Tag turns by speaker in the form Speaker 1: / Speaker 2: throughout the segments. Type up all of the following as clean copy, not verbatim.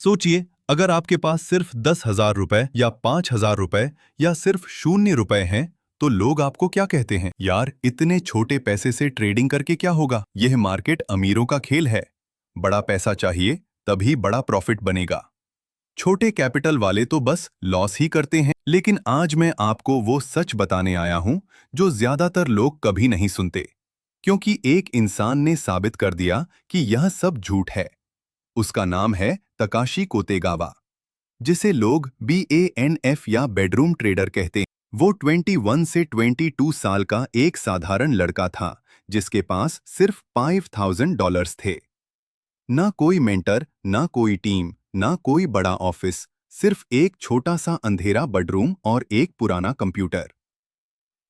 Speaker 1: सोचिए, अगर आपके पास सिर्फ 10,000 रुपए या 5,000 रुपए या सिर्फ 0 रुपए हैं, तो लोग आपको क्या कहते हैं? यार, इतने छोटे पैसे से ट्रेडिंग करके क्या होगा? यह मार्केट अमीरों का खेल है। बड़ा पैसा चाहिए, तभी बड़ा प्रॉफिट बनेगा। छोटे कैपिटल वाले तो बस लॉस ही करते हैं। लेकिन आज मैं आपको वो सच बताने आया हूं जो ज्यादातर लोग कभी नहीं सुनते, क्योंकि एक इंसान ने साबित कर दिया कि यह सब झूठ है। उसका नाम है तकाशी कोतेगावा, जिसे लोग BANF या बेडरूम ट्रेडर कहते हैं। वो 21 से 22 साल का एक साधारण लड़का था, जिसके पास सिर्फ $5,000 थे। ना कोई मेंटर, ना कोई टीम, ना कोई बड़ा ऑफिस, सिर्फ एक छोटा सा अंधेरा बेडरूम और एक पुराना कंप्यूटर।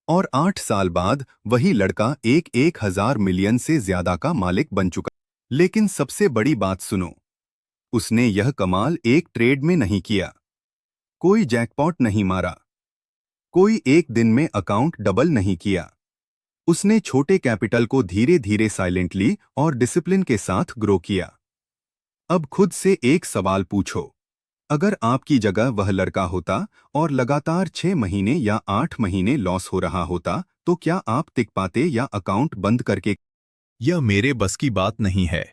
Speaker 1: और 8 साल बाद वही लड़का एक हजार मिलियन से ज्यादा का मालिक बन चुका। लेकिन सबसे बड़ी बात सुनो, उसने यह कमाल एक ट्रेड में नहीं किया। कोई जैकपॉट नहीं मारा, कोई एक दिन में अकाउंट डबल नहीं किया। उसने छोटे कैपिटल को धीरे धीरे साइलेंटली और डिसिप्लिन के साथ ग्रो किया। अब खुद से एक सवाल पूछो, अगर आपकी जगह वह लड़का होता और लगातार 6 महीने या 8 महीने लॉस हो रहा होता, तो क्या आप टिक पाते या अकाउंट बंद करके? यह मेरे बस की बात नहीं है।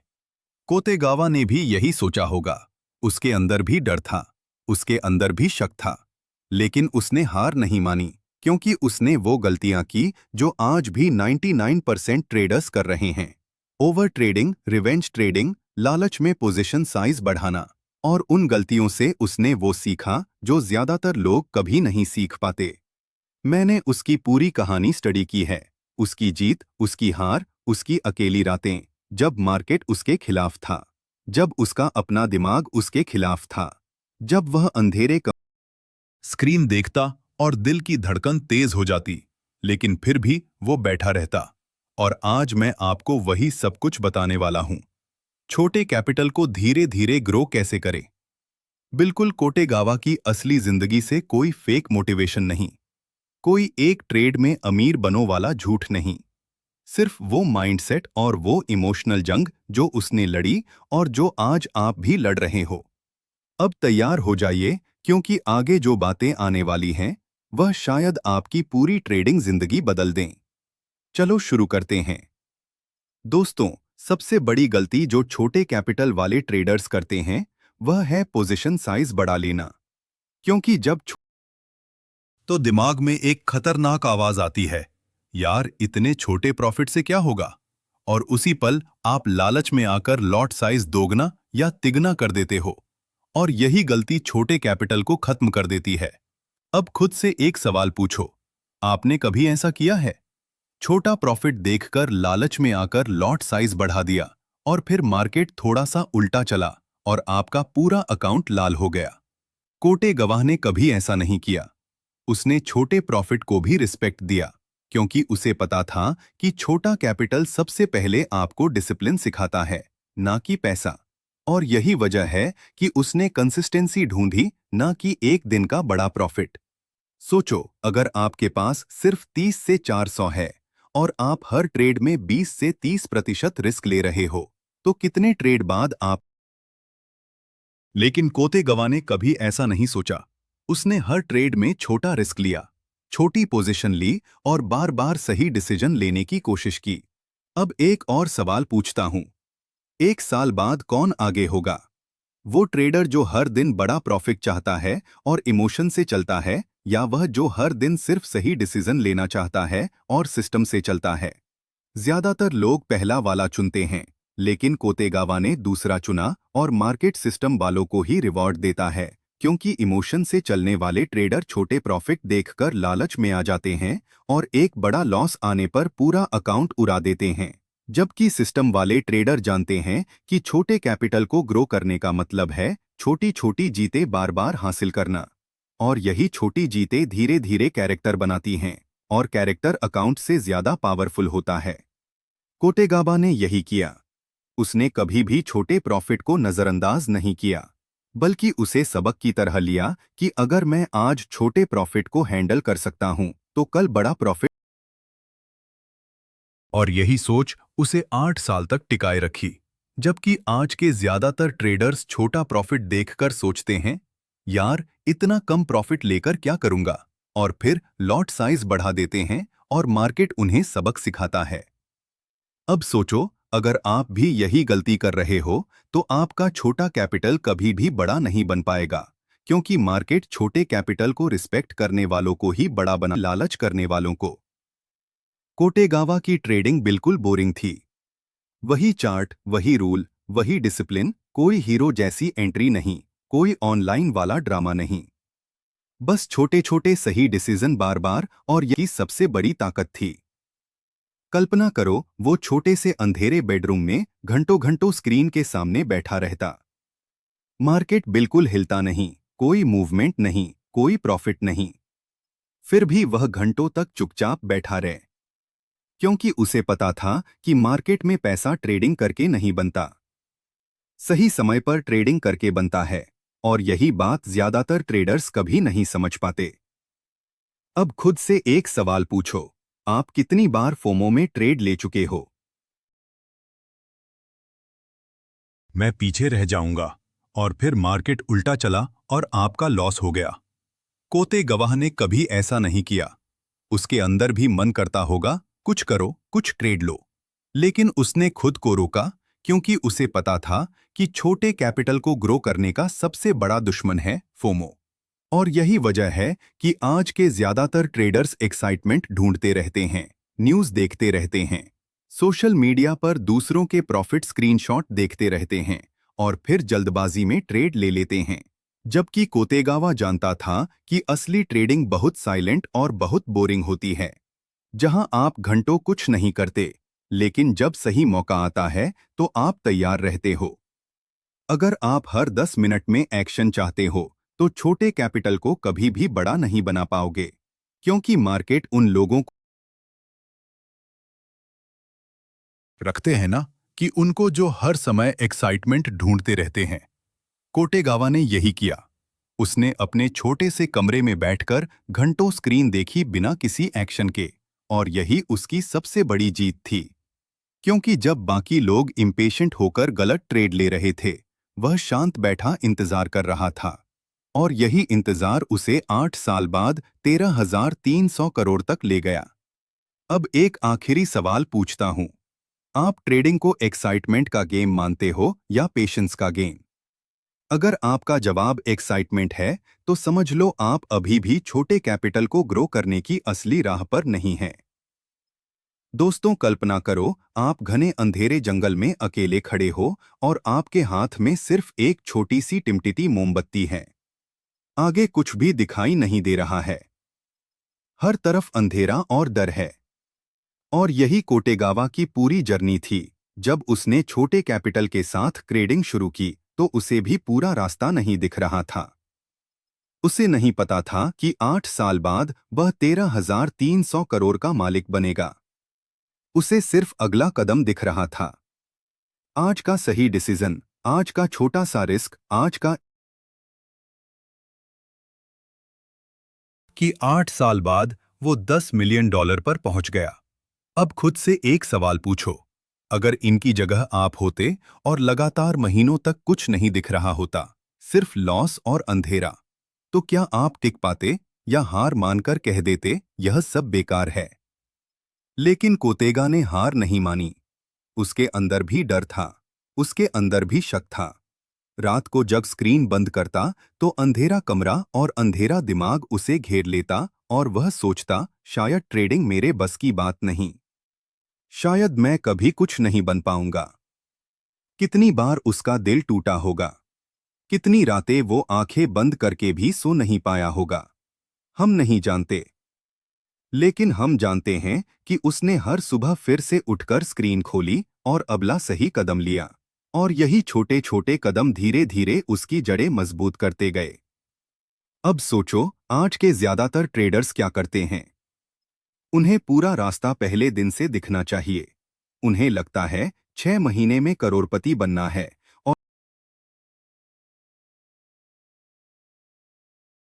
Speaker 1: कोतेगावा ने भी यही सोचा होगा। उसके अंदर भी डर था, उसके अंदर भी शक था। लेकिन उसने हार नहीं मानी, क्योंकि उसने वो गलतियां की जो आज भी 99% ट्रेडर्स कर रहे हैं। ओवर ट्रेडिंग, रिवेंज ट्रेडिंग, लालच में पोजीशन साइज बढ़ाना। और उन गलतियों से उसने वो सीखा जो ज्यादातर लोग कभी नहीं सीख पाते। मैंने उसकी पूरी कहानी स्टडी की है। उसकी जीत, उसकी हार, उसकी अकेली रातें, जब मार्केट उसके खिलाफ था, जब उसका अपना दिमाग उसके खिलाफ था, जब वह अंधेरे स्क्रीन देखता और दिल की धड़कन तेज हो जाती, लेकिन फिर भी वो बैठा रहता। और आज मैं आपको वही सब कुछ बताने वाला हूं। छोटे कैपिटल को धीरे धीरे ग्रो कैसे करें। बिल्कुल कोटेगावा की असली जिंदगी से कोई फेक मोटिवेशन नहीं, कोई एक ट्रेड में अमीर बनो वाला झूठ नहीं। सिर्फ वो माइंडसेट और वो इमोशनल जंग जो उसने लड़ी और जो आज आप भी लड़ रहे हो। अब तैयार हो जाइए, क्योंकि आगे जो बातें आने वाली हैं, वह शायद आपकी पूरी ट्रेडिंग जिंदगी बदल दें। चलो शुरू करते हैं। दोस्तों, सबसे बड़ी गलती जो छोटे कैपिटल वाले ट्रेडर्स करते हैं, वह है पोजीशन साइज बढ़ा लेना। क्योंकि जब तो दिमाग में एक खतरनाक आवाज आती है, यार इतने छोटे प्रॉफिट से क्या होगा? और उसी पल आप लालच में आकर लॉट साइज दोगुना या तिगुना कर देते हो। और यही गलती छोटे कैपिटल को खत्म कर देती है। अब खुद से एक सवाल पूछो, आपने कभी ऐसा किया है? छोटा प्रॉफिट देखकर लालच में आकर लॉट साइज बढ़ा दिया और फिर मार्केट थोड़ा सा उल्टा चला और आपका पूरा अकाउंट लाल हो गया। कोटेगवाह ने कभी ऐसा नहीं किया। उसने छोटे प्रॉफिट को भी रिस्पेक्ट दिया, क्योंकि उसे पता था कि छोटा कैपिटल सबसे पहले आपको डिसिप्लिन सिखाता है, ना कि पैसा। और यही वजह है कि उसने कंसिस्टेंसी ढूंढी, ना कि एक दिन का बड़ा प्रॉफिट। सोचो, अगर आपके पास सिर्फ 30 से 400 है और आप हर ट्रेड में 20 से 30% रिस्क ले रहे हो, तो कितने ट्रेड बाद आप? लेकिन कोतेगवा ने कभी ऐसा नहीं सोचा। उसने हर ट्रेड में छोटा रिस्क लिया, छोटी पोजीशन ली और बार बार सही डिसीजन लेने की कोशिश की। अब एक और सवाल पूछता हूं, एक साल बाद कौन आगे होगा? वो ट्रेडर जो हर दिन बड़ा प्रॉफिट चाहता है और इमोशन से चलता है, या वह जो हर दिन सिर्फ सही डिसीजन लेना चाहता है और सिस्टम से चलता है? ज्यादातर लोग पहला वाला चुनते हैं, लेकिन कोतेगावा ने दूसरा चुना और मार्केट सिस्टम वालों को ही रिवॉर्ड देता है, क्योंकि इमोशन से चलने वाले ट्रेडर छोटे प्रॉफिट देखकर लालच में आ जाते हैं और एक बड़ा लॉस आने पर पूरा अकाउंट उड़ा देते हैं। जबकि सिस्टम वाले ट्रेडर जानते हैं कि छोटे कैपिटल को ग्रो करने का मतलब है छोटी छोटी जीतें बार बार हासिल करना। और यही छोटी जीतें धीरे धीरे कैरेक्टर बनाती हैं, और कैरेक्टर अकाउंट से ज्यादा पावरफुल होता है। कोटेगावा ने यही किया। उसने कभी भी छोटे प्रॉफिट को नजरअंदाज नहीं किया, बल्कि उसे सबक की तरह लिया कि अगर मैं आज छोटे प्रॉफिट को हैंडल कर सकता हूं, तो कल बड़ा प्रॉफिट। और यही सोच उसे 8 साल तक टिकाए रखी। जबकि आज के ज्यादातर ट्रेडर्स छोटा प्रॉफिट देखकर सोचते हैं, यार इतना कम प्रॉफिट लेकर क्या करूंगा, और फिर लॉट साइज बढ़ा देते हैं और मार्केट उन्हें सबक सिखाता है। अब सोचो, अगर आप भी यही गलती कर रहे हो तो आपका छोटा कैपिटल कभी भी बड़ा नहीं बन पाएगा, क्योंकि मार्केट छोटे कैपिटल को रिस्पेक्ट करने वालों को ही बड़ा बना, लालच करने वालों को। कोटेगावा की ट्रेडिंग बिल्कुल बोरिंग थी। वही चार्ट, वही रूल, वही डिसिप्लिन, कोई हीरो जैसी एंट्री नहीं, कोई ऑनलाइन वाला ड्रामा नहीं। बस छोटे छोटे सही डिसीजन बार बार, और यही सबसे बड़ी ताकत थी। कल्पना करो, वो छोटे से अंधेरे बेडरूम में घंटों घंटों स्क्रीन के सामने बैठा रहता। मार्केट बिल्कुल हिलता नहीं, कोई मूवमेंट नहीं, कोई प्रॉफिट नहीं। फिर भी वह घंटों तक चुपचाप बैठा रहे, क्योंकि उसे पता था कि मार्केट में पैसा ट्रेडिंग करके नहीं बनता, सही समय पर ट्रेडिंग करके बनता है। और यही बात ज्यादातर ट्रेडर्स कभी नहीं समझ पाते। अब खुद से एक सवाल पूछो, आप कितनी बार फोमो में ट्रेड ले चुके हो?
Speaker 2: मैं पीछे रह जाऊंगा, और फिर मार्केट उल्टा चला और आपका लॉस हो गया।
Speaker 1: कोते गवाह ने कभी ऐसा नहीं किया। उसके अंदर भी मन करता होगा, कुछ करो, कुछ ट्रेड लो, लेकिन उसने खुद को रोका, क्योंकि उसे पता था कि छोटे कैपिटल को ग्रो करने का सबसे बड़ा दुश्मन है फोमो। और यही वजह है कि आज के ज्यादातर ट्रेडर्स एक्साइटमेंट ढूंढते रहते हैं, न्यूज़ देखते रहते हैं, सोशल मीडिया पर दूसरों के प्रॉफिट स्क्रीनशॉट देखते रहते हैं, और फिर जल्दबाजी में ट्रेड ले लेते हैं। जबकि कोतेगावा जानता था कि असली ट्रेडिंग बहुत साइलेंट और बहुत बोरिंग होती है, जहां आप घंटों कुछ नहीं करते, लेकिन जब सही मौका आता है तो आप तैयार रहते हो। अगर आप हर 10 मिनट में एक्शन चाहते हो तो छोटे कैपिटल को कभी भी बड़ा नहीं बना पाओगे, क्योंकि मार्केट उन लोगों को रखते हैं ना, कि उनको जो हर समय एक्साइटमेंट ढूंढते रहते हैं। कोटेगावा ने यही किया। उसने अपने छोटे से कमरे में बैठकर घंटों स्क्रीन देखी बिना किसी एक्शन के, और यही उसकी सबसे बड़ी जीत थी। क्योंकि जब बाकी लोग इम्पेशेंट होकर गलत ट्रेड ले रहे थे, वह शांत बैठा इंतजार कर रहा था। और यही इंतजार उसे 8 साल बाद 13,300 करोड़ तक ले गया। अब एक आखिरी सवाल पूछता हूं, आप ट्रेडिंग को एक्साइटमेंट का गेम मानते हो या पेशेंस का गेम? अगर आपका जवाब एक्साइटमेंट है, तो समझ लो आप अभी भी छोटे कैपिटल को ग्रो करने की असली राह पर नहीं हैं। दोस्तों, कल्पना करो, आप घने अंधेरे जंगल में अकेले खड़े हो और आपके हाथ में सिर्फ एक छोटी सी टिमटिती मोमबत्ती है। आगे कुछ भी दिखाई नहीं दे रहा है, हर तरफ अंधेरा और डर है। और यही कोटेगावा की पूरी जर्नी थी। जब उसने छोटे कैपिटल के साथ ट्रेडिंग शुरू की तो उसे भी पूरा रास्ता नहीं दिख रहा था। उसे नहीं पता था कि 8 साल बाद वह 13,300 करोड़ का मालिक बनेगा। उसे सिर्फ अगला कदम दिख रहा था, आज का सही डिसीजन, आज का छोटा सा रिस्क, आज का कि 8 साल बाद वो 10 मिलियन डॉलर पर पहुंच गया। अब खुद से एक सवाल पूछो, अगर इनकी जगह आप होते और लगातार महीनों तक कुछ नहीं दिख रहा होता, सिर्फ लॉस और अंधेरा, तो क्या आप टिक पाते, या हार मानकर कह देते यह सब बेकार है? लेकिन कोतेगा ने हार नहीं मानी। उसके अंदर भी डर था, उसके अंदर भी शक था। रात को जब स्क्रीन बंद करता तो अंधेरा कमरा और अंधेरा दिमाग उसे घेर लेता, और वह सोचता, शायद ट्रेडिंग मेरे बस की बात नहीं, शायद मैं कभी कुछ नहीं बन पाऊंगा। कितनी बार उसका दिल टूटा होगा, कितनी रातें वो आंखें बंद करके भी सो नहीं पाया होगा, हम नहीं जानते। लेकिन हम जानते हैं कि उसने हर सुबह फिर से उठकर स्क्रीन खोली और अगला सही कदम लिया। और यही छोटे छोटे कदम धीरे धीरे उसकी जड़ें मजबूत करते गए। अब सोचो, आज के ज्यादातर ट्रेडर्स क्या करते हैं? उन्हें पूरा रास्ता पहले दिन से दिखना चाहिए। उन्हें लगता है 6 महीने में करोड़पति बनना है, और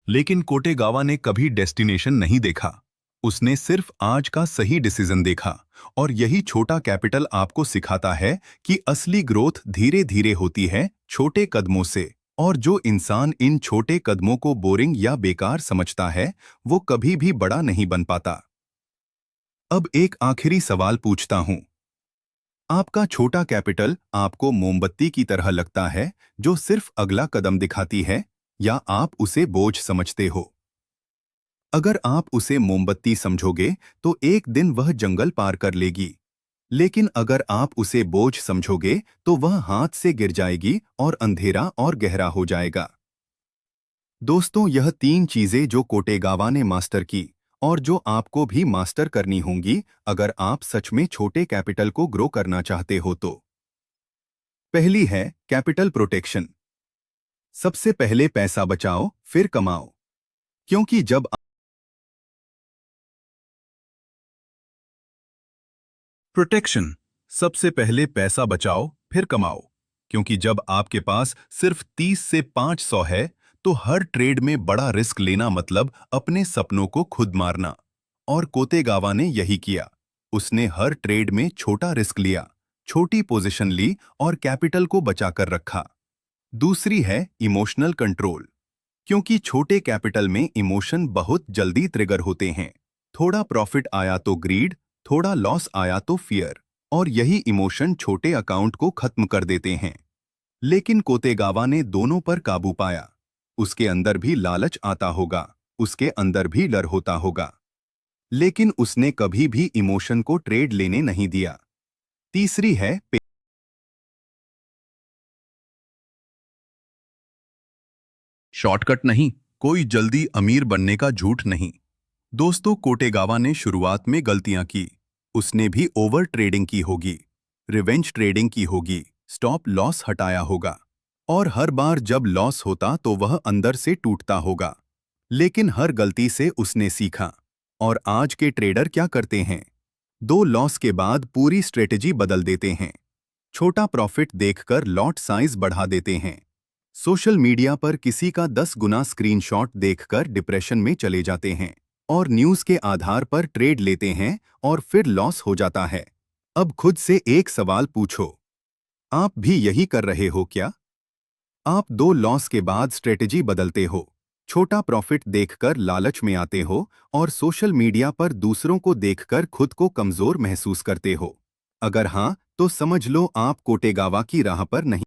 Speaker 1: लेकिन कोटेगावा ने कभी डेस्टिनेशन नहीं देखा। उसने सिर्फ आज का सही डिसीजन देखा और यही छोटा कैपिटल आपको सिखाता है कि असली ग्रोथ धीरे धीरे होती है छोटे कदमों से। और जो इंसान इन छोटे कदमों को बोरिंग या बेकार समझता है वो कभी भी बड़ा नहीं बन पाता। अब एक आखिरी सवाल पूछता हूं। आपका छोटा कैपिटल आपको मोमबत्ती की तरह लगता है जो सिर्फ अगला कदम दिखाती है, या आप उसे बोझ समझते हो? अगर आप उसे मोमबत्ती समझोगे तो एक दिन वह जंगल पार कर लेगी, लेकिन अगर आप उसे बोझ समझोगे तो वह हाथ से गिर जाएगी और अंधेरा और गहरा हो जाएगा। दोस्तों, यह 3 चीजें जो कोटेगावा ने मास्टर की और जो आपको भी मास्टर करनी होंगी अगर आप सच में छोटे कैपिटल को ग्रो करना चाहते हो तो। पहली है कैपिटल प्रोटेक्शन। सबसे पहले पैसा बचाओ फिर कमाओ, क्योंकि जब प्रोटेक्शन, सबसे पहले पैसा बचाओ फिर कमाओ, क्योंकि जब आपके पास सिर्फ 30 से 500 है तो हर ट्रेड में बड़ा रिस्क लेना मतलब अपने सपनों को खुद मारना। और कोतेगावा ने यही किया। उसने हर ट्रेड में छोटा रिस्क लिया, छोटी पोजीशन ली और कैपिटल को बचाकर रखा। दूसरी है इमोशनल कंट्रोल, क्योंकि छोटे कैपिटल में इमोशन बहुत जल्दी ट्रिगर होते हैं। थोड़ा प्रॉफिट आया तो ग्रीड, थोड़ा लॉस आया तो फियर, और यही इमोशन छोटे अकाउंट को खत्म कर देते हैं। लेकिन कोतेगावा ने दोनों पर काबू पाया। उसके अंदर भी लालच आता होगा, उसके अंदर भी डर होता होगा, लेकिन उसने कभी भी इमोशन को ट्रेड लेने नहीं दिया। तीसरी है शॉर्टकट नहीं, कोई जल्दी अमीर बनने का झूठ नहीं। दोस्तों, कोटेगावा ने शुरुआत में गलतियां की। उसने भी ओवर ट्रेडिंग की होगी, रिवेंज ट्रेडिंग की होगी, स्टॉप लॉस हटाया होगा, और हर बार जब लॉस होता तो वह अंदर से टूटता होगा। लेकिन हर गलती से उसने सीखा। और आज के ट्रेडर क्या करते हैं? 2 लॉस के बाद पूरी स्ट्रेटजी बदल देते हैं। छोटा प्रॉफिट देखकर लॉट साइज बढ़ा देते हैं। सोशल मीडिया पर किसी का 10 गुना स्क्रीनशॉट देखकर डिप्रेशन में चले जाते हैं और न्यूज़ के आधार पर ट्रेड लेते हैं और फिर लॉस हो जाता है। अब खुद से एक सवाल पूछो, आप भी यही कर रहे हो क्या? आप 2 लॉस के बाद स्ट्रेटजी बदलते हो, छोटा प्रॉफिट देखकर लालच में आते हो और सोशल मीडिया पर दूसरों को देखकर खुद को कमजोर महसूस करते हो? अगर हाँ, तो समझ लो आप कोटेगावा की राह पर नहीं